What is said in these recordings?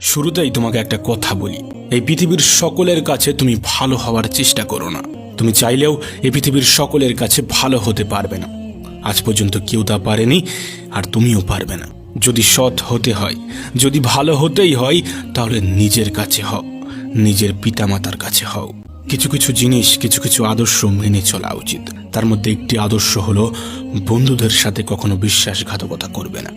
শুরুতেই তোমাকে একটা কথা বলি, এই পৃথিবীর সকলের কাছে তুমি ভালো হওয়ার চেষ্টা করো না। তুমি চাইলেও এই পৃথিবীর সকলের কাছে ভালো হতে পারবে না। আজ পর্যন্ত কেউ তা পারেনি, আর তুমিও পারবে না। যদি সৎ হতে হয়, যদি ভালো হতেই হয়, তাহলে নিজের কাছে হও, নিজের পিতামাতার কাছে হও। কিছু কিছু জিনিস, কিছু কিছু আদর্শ মেনে চলা উচিত। তার মধ্যে একটি আদর্শ হলো বন্ধুদের সাথে কখনো বিশ্বাসঘাতকতা করবে না।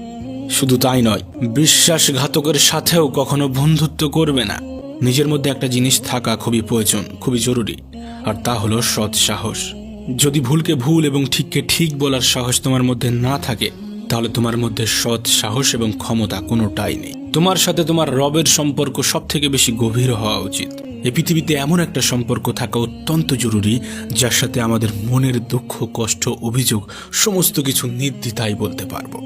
শুধু তাই নয়, বিশ্বাসঘাতকের সাথেও কখনো বন্ধুত্ব করবে না। নিজের মধ্যে একটা জিনিস থাকা খুবই প্রয়োজন, খুবই জরুরি, আর তা হলো সৎ সাহস। যদি ভুলকে ভুল এবং ঠিককে ঠিক বলার সাহস তোমার মধ্যে না থাকে, তাহলে তোমার মধ্যে সৎ সাহস এবং ক্ষমতা কোনোটাই নেই। তোমার সাথে তোমার রবের সম্পর্ক সব থেকে বেশি গভীর হওয়া উচিত। এই পৃথিবীতে এমন একটা সম্পর্ক থাকা অত্যন্ত জরুরি, যার সাথে আমাদের মনের দুঃখ, কষ্ট, অভিযোগ সমস্ত কিছু নির্দ্বিধায় বলতে পারবো।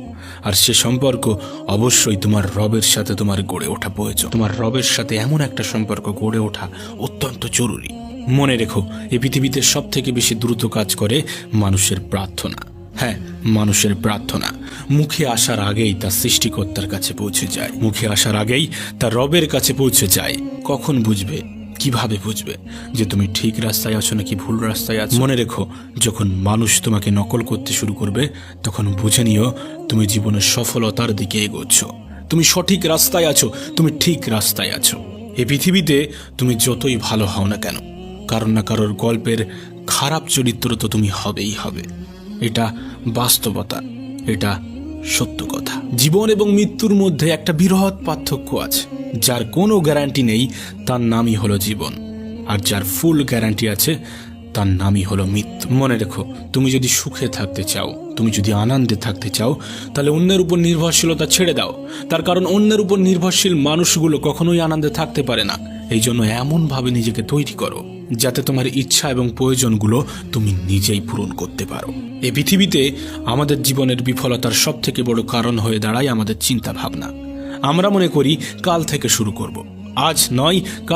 আর সে সম্পর্ক অবশ্যই তোমার রবের সাথে তোমার গড়ে ওঠা প্রয়োজন। তোমার রবের সাথে এমন একটা সম্পর্ক গড়ে ওঠা অত্যন্ত জরুরি। মনে রেখো, এই পৃথিবীতে সব থেকে বেশি দ্রুত কাজ করে মানুষের প্রার্থনা। হ্যাঁ, মানুষের প্রার্থনা মুখে আসার আগেই তা সৃষ্টিকর্তার কাছে পৌঁছে যায়, মুখে আসার আগেই তা রবের কাছে পৌঁছে যায়। কখন বুঝবে, কিভাবে বুঝবে যে তুমি ঠিক রাস্তায় আছো নাকি ভুল রাস্তায় আছো? মনে রেখো, যখন মানুষ তোমাকে নকল করতে শুরু করবে, তখন বুঝে নিও তুমি জীবনের সফলতার দিকে এগোচ্ছ। তুমি সঠিক রাস্তায় আছো, তুমি ঠিক রাস্তায় আছো। এই পৃথিবীতে তুমি যতই ভালো হও না কেন, কারণ না কারোর গল্পের খারাপ চরিত্র তো তুমি হবেই হবে। এটা বাস্তবতা, এটা সত্য কথা। জীবন এবং মৃত্যুর মধ্যে একটা বৃহৎ পার্থক্য আছে। যার কোনো গ্যারান্টি নেই, তার নামই হলো জীবন, আর যার ফুল গ্যারান্টি আছে, তার নামই হলো মৃত্যু। মনে রেখো, তুমি যদি সুখে থাকতে চাও, তুমি যদি আনন্দে থাকতে চাও, তাহলে অন্যের উপর নির্ভরশীলতা ছেড়ে দাও। তার কারণ অন্যের উপর নির্ভরশীল মানুষগুলো কখনোই আনন্দে থাকতে পারে না। এই জন্য এমনভাবে নিজেকে তৈরি করো যাতে তোমার ইচ্ছা এবং প্রয়োজনগুলো তুমি নিজেই পূরণ করতে পারো। এই পৃথিবীতে আমাদের জীবনের বিফলতার সব থেকে বড় কারণ হয়ে দাঁড়ায় আমাদের চিন্তা ভাবনা। আমরা মনে করি কাল থেকে শুরু করব, আজ নয় কাল